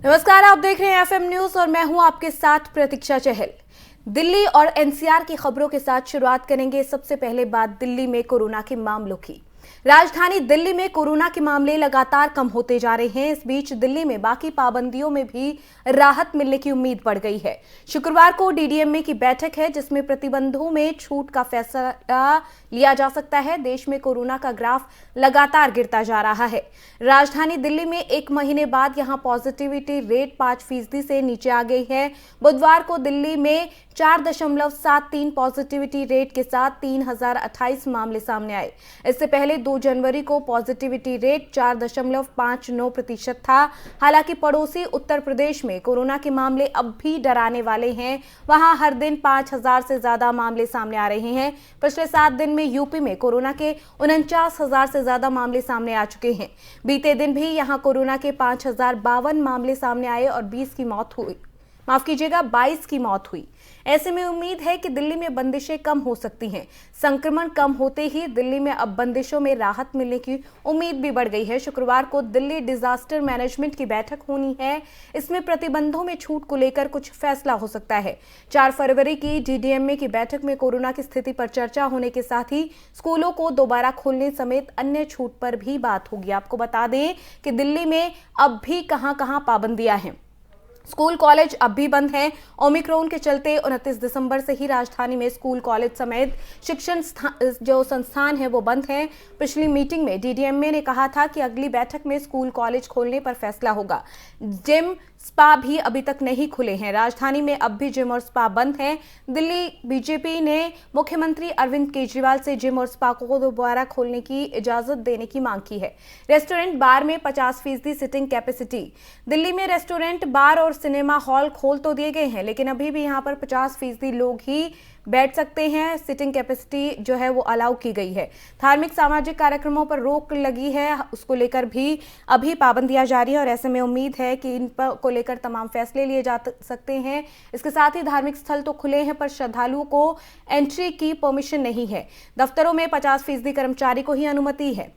नमस्कार, आप देख रहे हैं एफएम न्यूज और मैं हूं आपके साथ प्रतीक्षा चहल। दिल्ली और एनसीआर की खबरों के साथ शुरुआत करेंगे। सबसे पहले बात दिल्ली में कोरोना के मामलों की। राजधानी दिल्ली में कोरोना के मामले लगातार कम होते जा रहे हैं। इस बीच दिल्ली में बाकी पाबंदियों में भी राहत मिलने की उम्मीद बढ़ गई है। शुक्रवार को डीडीएमए की बैठक है जिसमें प्रतिबंधों में छूट का फैसला लिया जा सकता है। देश में कोरोना का ग्राफ लगातार गिरता जा रहा है। राजधानी दिल्ली में एक महीने बाद यहां पॉजिटिविटी रेट 5% से नीचे आ गई है। बुधवार को दिल्ली में 4.73 पॉजिटिविटी रेट के साथ 3028 मामले सामने आए। इससे पहले 2 जनवरी को पॉजिटिविटी रेट 4.59% था। हालांकि पड़ोसी उत्तर प्रदेश में कोरोना के मामले अब भी डराने वाले हैं। वहां हर दिन 5000 से ज्यादा मामले सामने आ रहे हैं। पिछले 7 दिन में यूपी में कोरोना के 49,000 से ज्यादा मामले सामने आ चुके हैं। बीते दिन भी यहां कोरोना के 5052 मामले सामने आए और 22 की मौत हुई। ऐसे में उम्मीद है कि दिल्ली में बंदिशें कम हो सकती हैं। संक्रमण कम होते ही दिल्ली में अब बंदिशों में राहत मिलने की उम्मीद भी बढ़ गई है। शुक्रवार को दिल्ली डिजास्टर मैनेजमेंट की बैठक होनी है। इसमें प्रतिबंधों में छूट को लेकर कुछ फैसला हो सकता है। 4 फरवरी की डीडीएमए की बैठक में कोरोना की स्थिति पर चर्चा होने के साथ ही स्कूलों को दोबारा खोलने समेत अन्य छूट पर भी बात होगी। आपको बता दें कि दिल्ली में अब भी कहां पाबंदियां हैं। स्कूल कॉलेज अब भी बंद हैं। ओमिक्रॉन के चलते 29 दिसंबर से ही राजधानी में स्कूल कॉलेज समेत शिक्षण जो संस्थान है वो बंद हैं। पिछली मीटिंग में डीडीएमए ने कहा था कि अगली बैठक में स्कूल कॉलेज खोलने पर फैसला होगा। जिम स्पा भी अभी तक नहीं खुले हैं। राजधानी में अब भी जिम और स्पा बंद हैं। दिल्ली बीजेपी ने मुख्यमंत्री अरविंद केजरीवाल से जिम और स्पा को दोबारा खोलने की इजाजत देने की मांग की है। रेस्टोरेंट बार में 50% सिटिंग कैपेसिटी। दिल्ली में रेस्टोरेंट बार और सिनेमा हॉल खोल तो दिए गए हैं, लेकिन अभी भी यहाँ पर 50% लोग ही बैठ सकते हैं। सिटिंग कैपेसिटी जो है वो अलाउ की गई है। धार्मिक सामाजिक कार्यक्रमों पर रोक लगी है, उसको लेकर भी अभी पाबंदियां जारी है और ऐसे में उम्मीद है कि इन पर को लेकर तमाम फैसले लिए जा सकते हैं। इसके साथ ही धार्मिक स्थल तो खुले हैं पर श्रद्धालुओं को एंट्री की परमिशन नहीं है। दफ्तरों में 50% कर्मचारी को ही अनुमति है।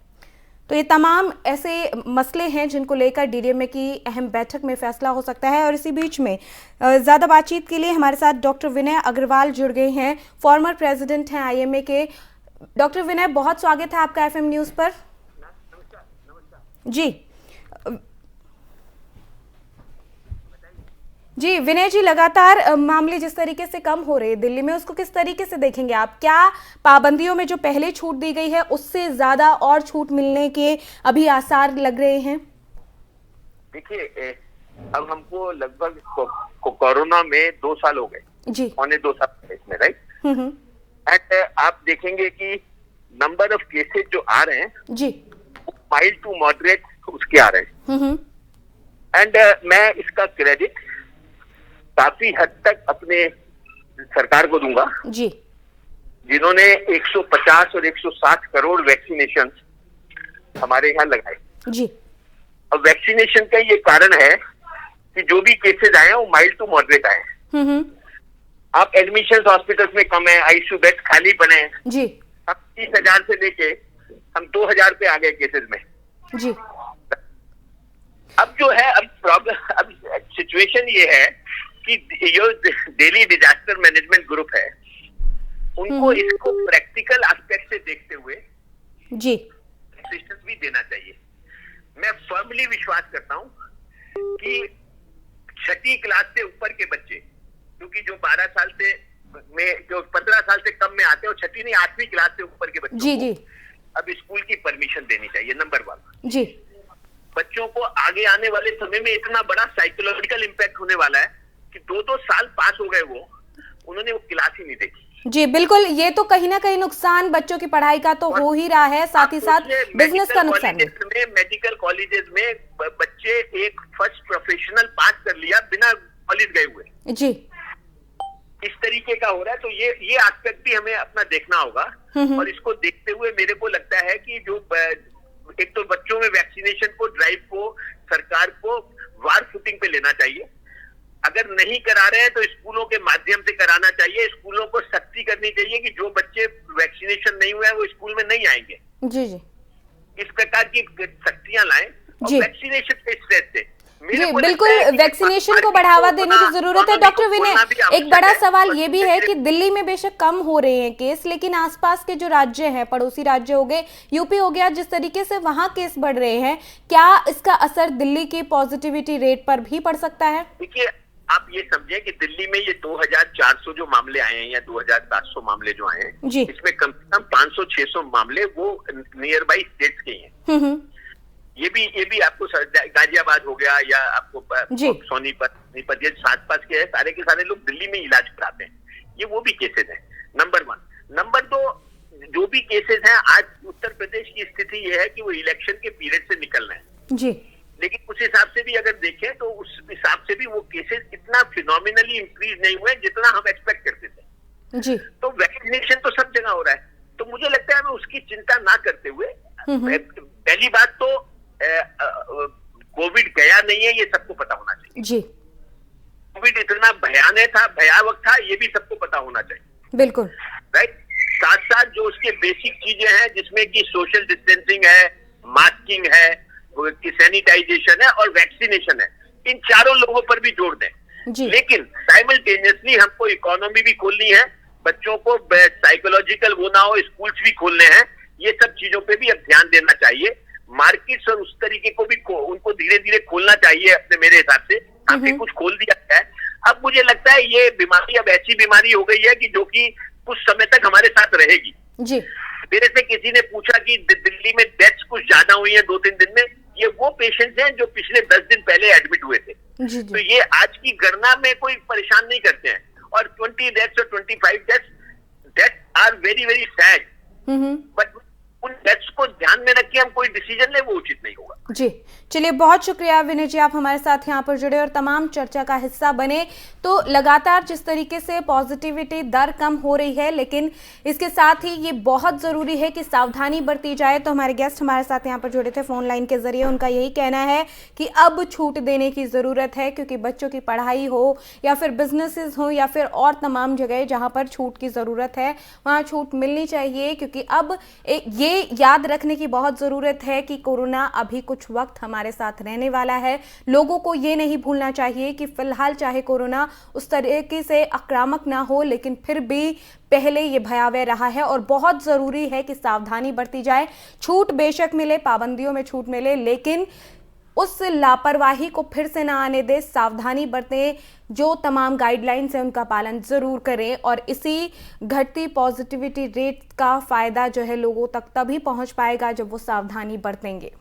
तो ये तमाम ऐसे मसले हैं जिनको लेकर डीडीएमए की अहम बैठक में फैसला हो सकता है। और इसी बीच में ज़्यादा बातचीत के लिए हमारे साथ डॉक्टर विनय अग्रवाल जुड़ गए हैं। फॉर्मर प्रेसिडेंट हैं आईएमए के। डॉक्टर विनय, बहुत स्वागत है आपका एफएम न्यूज़ पर। जी विनय जी, लगातार मामले जिस तरीके से कम हो रहे हैं दिल्ली में, उसको किस तरीके से देखेंगे आप? क्या पाबंदियों में जो पहले छूट दी गई है उससे ज्यादा और छूट मिलने के अभी आसार लग रहे हैं? देखिए, अब हमको लगभग कोरोना में 2 साल हो गए जी, पौने 2 साल इसमें, राइट? एंड आप देखेंगे कि नंबर ऑफ केसेस जो आ रहे हैं जी, माइल्ड टू मॉडरेट उसके आ रहे हैं। एंड मैं इसका क्रेडिट काफी हद तक अपने सरकार को दूंगा जी, जिन्होंने 150 और 160 करोड़ वैक्सीनेशन हमारे यहाँ लगाए जी। अब वैक्सीनेशन का ये कारण है कि जो भी केसेस आए हैं वो माइल्ड टू मॉडरेट आए हैं। आप एडमिशन हॉस्पिटल्स में कम है, आईसीयू बेड खाली बने हैं जी। अब 30,000 से लेके हम 2,000 पे आ गए केसेस में जी। अब जो है, अब प्रॉब्लम, अब सिचुएशन ये है कि जो दिल्ली डिजास्टर मैनेजमेंट ग्रुप है उनको इसको प्रैक्टिकल एस्पेक्ट से देखते हुए जी भी देना चाहिए। मैं फर्मली विश्वास करता हूं कि 6ठी क्लास से ऊपर के बच्चे, क्योंकि जो 12 साल से में, जो 15 साल से कम में आते हैं, और 6ठी नहीं 8वीं क्लास से ऊपर के बच्चों जी, को अब स्कूल की परमिशन देनी चाहिए। नंबर 1 जी, बच्चों को आगे आने वाले समय में इतना बड़ा साइकोलॉजिकल इम्पैक्ट होने वाला है कि 2-2 साल पास हो गए, उन्होंने वो क्लास ही नहीं देखी जी। बिल्कुल, ये तो कहीं ना कहीं नुकसान बच्चों की पढ़ाई का तो हो ही रहा है, साथ ही साथ बिजनेस का नुकसान। मेडिकल कॉलेजेस में बच्चे एक फर्स्ट प्रोफेशनल पास कर लिया बिना कॉलेज गए हुए जी। इस तरीके का हो रहा है, तो ये एस्पेक्ट भी हमें अपना देखना होगा। और इसको देखते हुए मेरे को लगता है कि जो एक तो बच्चों में वैक्सीनेशन को ड्राइव को सरकार को वार फुटिंग पे लेना चाहिए। अगर नहीं करा रहे हैं तो स्कूलों के माध्यम से कराना चाहिए। स्कूलों को सख्ती करनी चाहिए कि जो बच्चे वैक्सीनेशन नहीं हुए हैं वो स्कूल में नहीं आएंगे जी जी। इस प्रकार की सख्तियां लाएं और वैक्सीनेशन पे स्ट्रेस दें। जी बिल्कुल, वैक्सीनेशन को बढ़ावा देने की जरूरत है। डॉक्टर विनय, एक बड़ा सवाल ये भी है कि दिल्ली में बेशक कम हो रहे हैं केस, लेकिन आसपास के जो राज्य हैं, पड़ोसी राज्य हो गए, यूपी हो गया, जिस तरीके से वहां केस बढ़ रहे हैं, क्या इसका असर दिल्ली की पॉजिटिविटी रेट पर भी पड़ सकता है? देखिए, आप ये समझे कि दिल्ली में ये 2400 जो मामले आए हैं या 2700 मामले जो आए हैं, इसमें कम से कम 500-600 मामले वो नियर बाई स्टेट्स के हैं। ये भी आपको गाजियाबाद हो गया या आपको सोनीपत, ये आसपास के सारे के सारे लोग दिल्ली में इलाज कराते हैं, ये वो भी केसेस हैं। नंबर 1। नंबर 2, जो भी केसेस हैं, आज उत्तर प्रदेश की स्थिति ये है कि वो इलेक्शन के पीरियड से निकल रहे हैं जी, लेकिन उस हिसाब से भी अगर देखें तो उस हिसाब से भी वो केसेस इतना फिनोमिनली इंक्रीज नहीं हुए जितना हम एक्सपेक्ट करते थे जी। तो वैक्सीनेशन तो सब जगह हो रहा है, तो मुझे लगता है हमें उसकी चिंता ना करते हुए, पहली बात तो कोविड गया नहीं है, ये सबको पता होना चाहिए जी। कोविड इतना भयावह था, ये भी सबको पता होना चाहिए, बिल्कुल राइट। साथ साथ जो उसके बेसिक चीजें हैं जिसमें कि सोशल डिस्टेंसिंग है, मास्किंग है, सैनिटाइजेशन है और वैक्सीनेशन है, इन चारों लोगों पर भी जोर दें जी। लेकिन साइमल्टेनियसली हमको इकोनॉमी भी खोलनी है, बच्चों को साइकोलॉजिकल वो ना हो, स्कूल्स भी खोलने हैं, ये सब चीजों पे भी अब ध्यान देना चाहिए। मार्केट्स और उस तरीके को भी उनको धीरे धीरे खोलना चाहिए अपने, मेरे हिसाब से काफी कुछ खोल दिया है। अब मुझे लगता है ये बीमारी अब ऐसी बीमारी हो गई है कि जो कि कुछ समय तक हमारे साथ रहेगी जी। मेरे से किसी ने पूछा कि दिल्ली में डेथ्स कुछ ज्यादा हुई है 2-3 दिन में, ये वो पेशेंट्स हैं जो पिछले 10 दिन पहले एडमिट हुए थे जी। तो ये आज की गणना में कोई परेशान नहीं करते हैं, और 20 डेथ्स और 25 deaths are very very sad, but उन डेथ्स को ध्यान में रख के हम कोई डिसीजन ले, वो उचित नहीं होगा जी। चलिए, बहुत शुक्रिया विनय जी, आप हमारे साथ यहाँ पर जुड़े और तमाम चर्चा का हिस्सा बने। तो लगातार जिस तरीके से पॉजिटिविटी दर कम हो रही है, लेकिन इसके साथ ही ये बहुत ज़रूरी है कि सावधानी बरती जाए। तो हमारे गेस्ट हमारे साथ यहाँ पर जुड़े थे फोन लाइन के जरिए, उनका यही कहना है कि अब छूट देने की ज़रूरत है, क्योंकि बच्चों की पढ़ाई हो या फिर बिजनेसेस हो या फिर और तमाम जगह जहाँ पर छूट की ज़रूरत है, वहाँ छूट मिलनी चाहिए। क्योंकि अब ये याद रखने की बहुत ज़रूरत है कि कोरोना अभी कुछ वक्त हमारे साथ रहने वाला है। लोगों को ये नहीं भूलना चाहिए कि फिलहाल चाहे कोरोना उस तरीके से आक्रामक ना हो, लेकिन फिर भी पहले ये भयावह रहा है और बहुत ज़रूरी है कि सावधानी बरती जाए। छूट बेशक मिले, पाबंदियों में छूट मिले, लेकिन उस लापरवाही को फिर से ना आने दे, सावधानी बरतें, जो तमाम गाइडलाइंस हैं उनका पालन जरूर करें। और इसी घटती पॉजिटिविटी रेट का फायदा जो है लोगों तक तभी पहुंच पाएगा जब वो सावधानी बरतेंगे।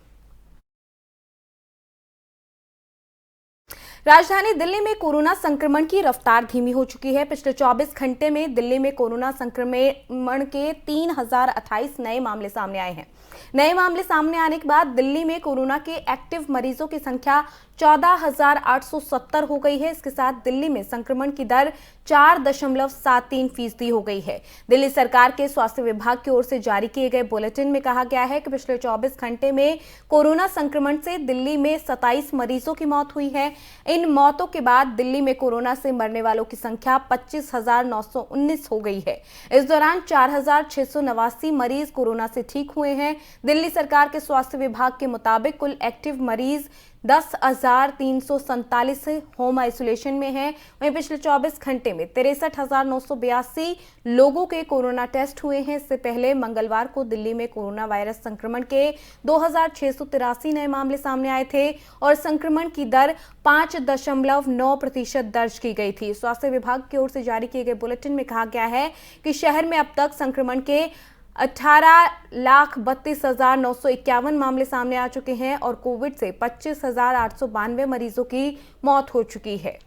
राजधानी दिल्ली में कोरोना संक्रमण की रफ्तार धीमी हो चुकी है। पिछले 24 घंटे में दिल्ली में कोरोना संक्रमण के 3028 नए मामले सामने आए हैं। नए मामले सामने आने के बाद दिल्ली में कोरोना के एक्टिव मरीजों की संख्या 14,870 हो गई है। इसके साथ दिल्ली में संक्रमण की दर 4.73% हो गई है। दिल्ली सरकार के स्वास्थ्य विभाग की ओर से जारी किए गए बुलेटिन में कहा गया है कि पिछले 24 घंटे में कोरोना संक्रमण से दिल्ली में 27 मरीजों की मौत हुई है। इन मौतों के बाद दिल्ली में कोरोना से मरने वालों की संख्या 25,919 हो गई है। इस दौरान 4,689 मरीज कोरोना से ठीक हुए हैं। दिल्ली सरकार के स्वास्थ्य विभाग के मुताबिक कुल एक्टिव मरीज 10,347 होम आइसोलेशन में हैं। वहीं पिछले 24 घंटे में 63,982 लोगों के कोरोना टेस्ट हुए हैं। इससे पहले मंगलवार को दिल्ली में कोरोना वायरस संक्रमण के 2,683 नए मामले सामने आए थे और संक्रमण की दर 5.9% दर्ज की गई थी। स्वास्थ्य विभाग की ओर से जारी किए गए बुलेटिन में कहा गया है कि शहर में अब तक संक्रमण के 18,32,951 मामले सामने आ चुके हैं और कोविड से 25,892 मरीजों की मौत हो चुकी है।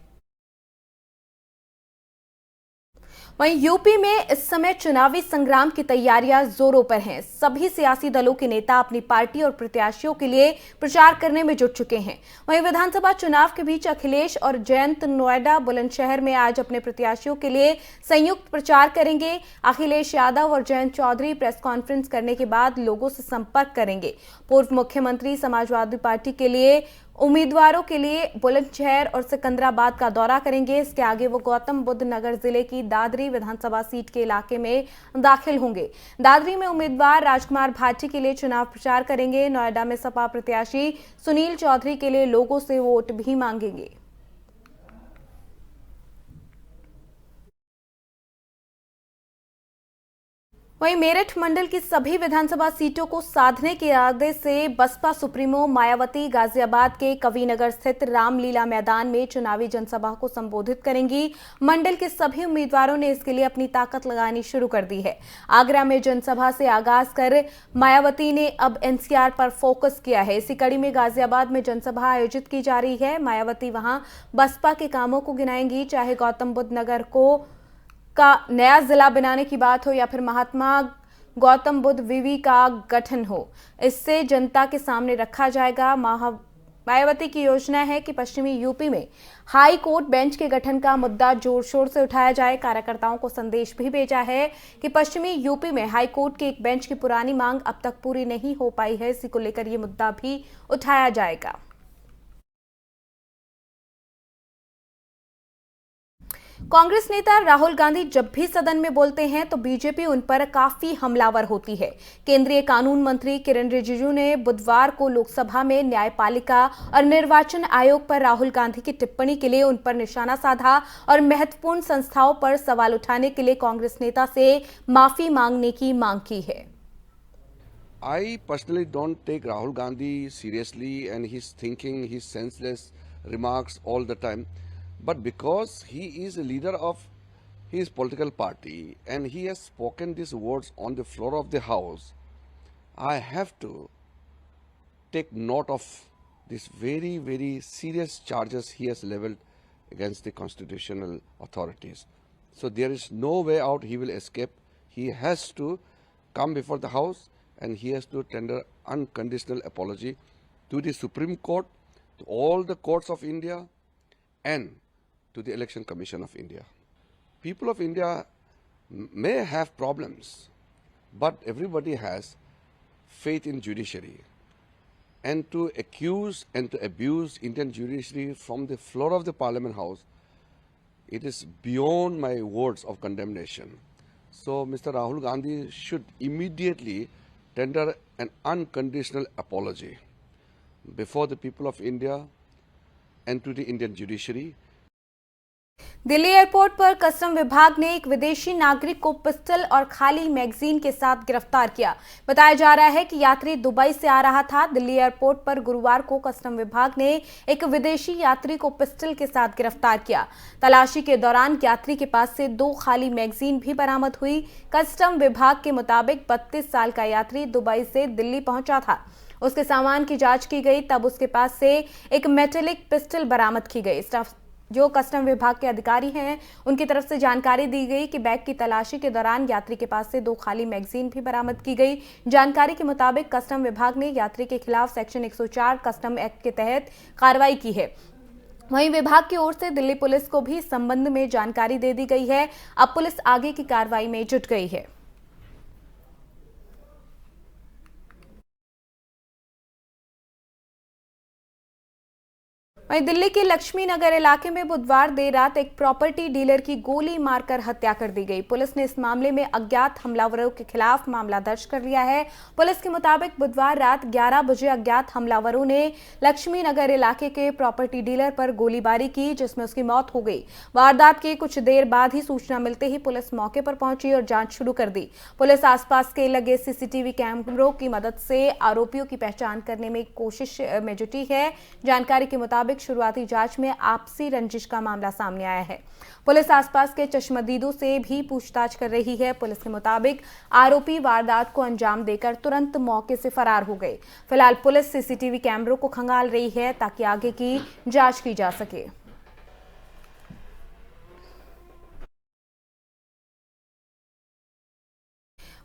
वहीं यूपी में इस समय चुनावी संग्राम की तैयारियां जोरों पर हैं। सभी सियासी दलों के नेता अपनी पार्टी और प्रत्याशियों के लिए प्रचार करने में जुट चुके हैं। वहीं विधानसभा चुनाव के बीच अखिलेश और जयंत नोएडा बुलंदशहर में आज अपने प्रत्याशियों के लिए संयुक्त प्रचार करेंगे। अखिलेश यादव और जयंत चौधरी प्रेस कॉन्फ्रेंस करने के बाद लोगों से संपर्क करेंगे। पूर्व मुख्यमंत्री समाजवादी पार्टी के लिए उम्मीदवारों के लिए बुलंदशहर और सिकंदराबाद का दौरा करेंगे। इसके आगे वो गौतम बुद्ध नगर जिले की दादरी विधानसभा सीट के इलाके में दाखिल होंगे। दादरी में उम्मीदवार राजकुमार भाटी के लिए चुनाव प्रचार करेंगे। नोएडा में सपा प्रत्याशी सुनील चौधरी के लिए लोगों से वोट भी मांगेंगे। वहीं मेरठ मंडल की सभी विधानसभा सीटों को साधने के इरादे से बसपा सुप्रीमो मायावती गाजियाबाद के कविनगर स्थित रामलीला मैदान में चुनावी जनसभा को संबोधित करेंगी। मंडल के सभी उम्मीदवारों ने इसके लिए अपनी ताकत लगानी शुरू कर दी है। आगरा में जनसभा से आगाज कर मायावती ने अब एनसीआर पर फोकस किया है। इसी कड़ी में गाजियाबाद में जनसभा आयोजित की जा रही है। मायावती वहां बसपा के कामों को गिनाएंगी, चाहे गौतम बुद्ध नगर का नया जिला बनाने की बात हो या फिर महात्मा गौतम बुद्ध विवि का गठन हो, इससे जनता के सामने रखा जाएगा। मायावती की योजना है कि पश्चिमी यूपी में हाई कोर्ट बेंच के गठन का मुद्दा जोर शोर से उठाया जाए। कार्यकर्ताओं को संदेश भी भेजा है कि पश्चिमी यूपी में हाई कोर्ट के एक बेंच की पुरानी मांग अब तक पूरी नहीं हो पाई है। इसी को लेकर ये मुद्दा भी उठाया जाएगा। कांग्रेस नेता राहुल गांधी जब भी सदन में बोलते हैं तो बीजेपी उन पर काफी हमलावर होती है। केंद्रीय कानून मंत्री किरेन रिजिजू ने बुधवार को लोकसभा में न्यायपालिका और निर्वाचन आयोग पर राहुल गांधी की टिप्पणी के लिए उन पर निशाना साधा और महत्वपूर्ण संस्थाओं पर सवाल उठाने के लिए कांग्रेस नेता से माफी मांगने की मांग की है। I personally don't take Rahul Gandhi seriously and his thinking, his senseless remarks all the time. But because he is a leader of his political party and he has spoken these words on the floor of the house, I have to take note of these very, very serious charges he has leveled against the constitutional authorities. So there is no way out he will escape. He has to come before the house and he has to tender unconditional apology to the Supreme Court, to all the courts of India, and to the Election Commission of India. People of India may have problems, but everybody has faith in judiciary. And to accuse and to abuse Indian judiciary from the floor of the Parliament House, it is beyond my words of condemnation. So Mr. Rahul Gandhi should immediately tender an unconditional apology before the people of India and to the Indian judiciary. Delhi airport पर custom विभाग ने एक विदेशी नागरिक को pistol और खाली magazine के साथ गिरफ्तार किया। बताया जा रहा है कि यात्री दुबई से आ रहा था। दिल्ली एयरपोर्ट पर गुरुवार को कस्टम विभाग ने एक विदेशी यात्री को पिस्टल के साथ गिरफ्तार किया। तलाशी के दौरान यात्री के पास से 2 खाली मैगजीन भी बरामद हुई। कस्टम विभाग के मुताबिक 32 साल का यात्री दुबई से दिल्ली पहुंचा था। उसके सामान की जांच की गई, तब उसके पास से एक मेटेलिक पिस्टल बरामद की गई। जो कस्टम विभाग के अधिकारी हैं, उनकी तरफ से जानकारी दी गई कि बैग की तलाशी के दौरान यात्री के पास से 2 खाली मैगजीन भी बरामद की गई। जानकारी के मुताबिक कस्टम विभाग ने यात्री के खिलाफ सेक्शन 104 कस्टम एक्ट के तहत कार्रवाई की है। वहीं विभाग की ओर से दिल्ली पुलिस को भी इस संबंध में जानकारी दे दी गई है। अब पुलिस आगे की कार्रवाई में जुट गई है। वहीं दिल्ली के लक्ष्मी नगर इलाके में बुधवार देर रात एक प्रॉपर्टी डीलर की गोली मारकर हत्या कर दी गई। पुलिस ने इस मामले में अज्ञात हमलावरों के खिलाफ मामला दर्ज कर लिया है। पुलिस के मुताबिक बुधवार रात 11 बजे अज्ञात हमलावरों ने लक्ष्मी नगर इलाके के प्रॉपर्टी डीलर पर गोलीबारी की, जिसमें उसकी मौत हो गई। वारदात के कुछ देर बाद ही सूचना मिलते ही पुलिस मौके पर पहुंची और जांच शुरू कर दी। पुलिस आसपास के लगे सीसीटीवी कैमरों की मदद से आरोपियों की पहचान करने में कोशिश में जुटी है। जानकारी के मुताबिक शुरुआती जांच में आपसी रंजिश का मामला सामने आया है। पुलिस आसपास के चश्मदीदों से भी पूछताछ कर रही है। पुलिस के मुताबिक आरोपी वारदात को अंजाम देकर तुरंत मौके से फरार हो गए। फिलहाल पुलिस सीसीटीवी कैमरों को खंगाल रही है ताकि आगे की जांच की जा सके।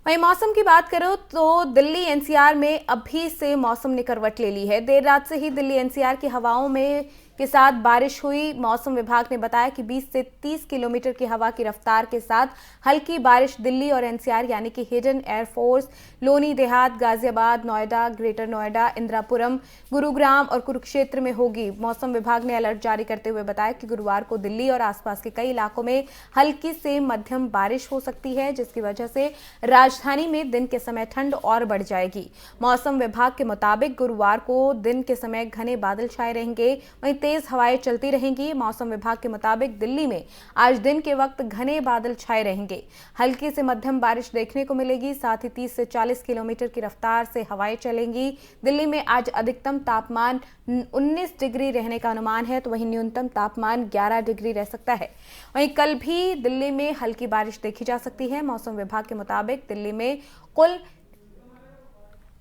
वहीं मौसम की बात करो तो दिल्ली एनसीआर में अभी से मौसम ने करवट ले ली है। देर रात से ही दिल्ली एनसीआर की हवाओं में के साथ बारिश हुई। मौसम विभाग ने बताया कि 20 से 30 किलोमीटर की हवा की रफ्तार के साथ हल्की बारिश दिल्ली और एनसीआर यानी कि हिडन एयरफोर्स, लोनी देहात, गाजियाबाद, नोएडा, ग्रेटर नोएडा, इंदिरापुरम, गुरुग्राम और कुरुक्षेत्र में होगी। मौसम विभाग ने अलर्ट जारी करते हुए बताया कि गुरुवार को दिल्ली और आसपास के कई इलाकों में हल्की से मध्यम बारिश हो सकती है, जिसकी वजह से राजधानी में दिन के समय ठंड और बढ़ जाएगी। मौसम विभाग के मुताबिक गुरुवार को दिन के समय घने बादल छाए रहेंगे, वहीं तेज हवाएं चलती रहेंगी। मौसम विभाग के मुताबिक दिल्ली में आज दिन के वक्त घने बादल छाए रहेंगे, हल्की से मध्यम बारिश देखने को मिलेगी। साथ ही 30 से 40 किलोमीटर की रफ्तार से हवाएं चलेंगी। दिल्ली में आज अधिकतम तापमान 19 डिग्री रहने का अनुमान है, तो वहीं न्यूनतम तापमान 11 डिग्री रह सकता है। वहीं कल भी दिल्ली में हल्की बारिश देखी जा सकती है। मौसम विभाग के मुताबिक दिल्ली में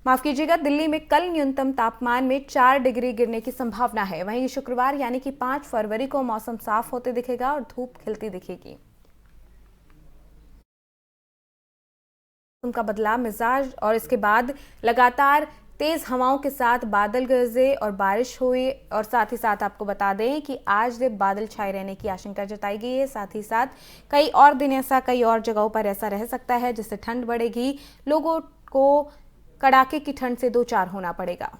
दिल्ली में कल न्यूनतम तापमान में 4 डिग्री गिरने की संभावना है। वहीं शुक्रवार यानी कि 5 फरवरी को मौसम साफ होते दिखेगा और धूप खिलती दिखेगी। का बदलाव मिजाज और इसके बाद लगातार तेज हवाओं के साथ बादल गरजे और बारिश हुई। और साथ ही साथ आपको बता दें कि आज दिन बादल छाए रहने की आशंका जताई गई है। साथ ही साथ कई और दिन ऐसा कई और जगहों पर ऐसा रह सकता है, जिससे ठंड बढ़ेगी, लोगों को कड़ाके की ठंड से दो चार होना पड़ेगा।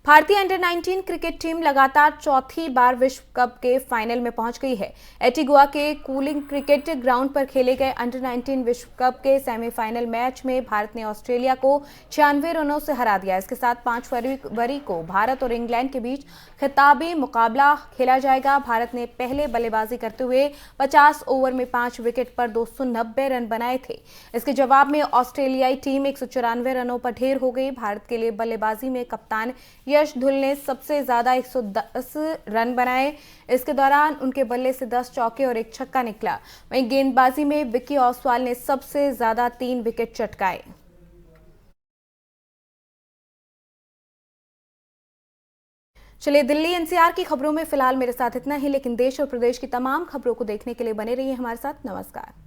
भारतीय अंडर 19 क्रिकेट टीम लगातार चौथी बार विश्व कप के फाइनल में पहुंच गई है। एंटीगुआ के कूलिंग क्रिकेट ग्राउंड पर खेले गए अंडर 19 विश्व कप के सेमीफाइनल मैच में भारत ने ऑस्ट्रेलिया को 96 रनों से हरा दिया। इसके साथ 5 फरवरी को भारत और इंग्लैंड के बीच खिताबी मुकाबला खेला जाएगा। भारत ने पहले बल्लेबाजी करते हुए 50 ओवर में 5 विकेट पर 290 रन बनाए थे। इसके जवाब में ऑस्ट्रेलियाई टीम 194 रनों पर ढेर हो गई। भारत के लिए बल्लेबाजी में कप्तान यश धुल ने सबसे ज्यादा 110 रन बनाए। इसके दौरान उनके बल्ले से 10 चौके और 1 छक्का निकला। वहीं गेंदबाजी में विक्की ऑसवाल ने सबसे ज्यादा 3 विकेट चटकाए। चलिए, दिल्ली एनसीआर की खबरों में फिलहाल मेरे साथ इतना ही, लेकिन देश और प्रदेश की तमाम खबरों को देखने के लिए बने रहिए हमारे साथ। नमस्कार।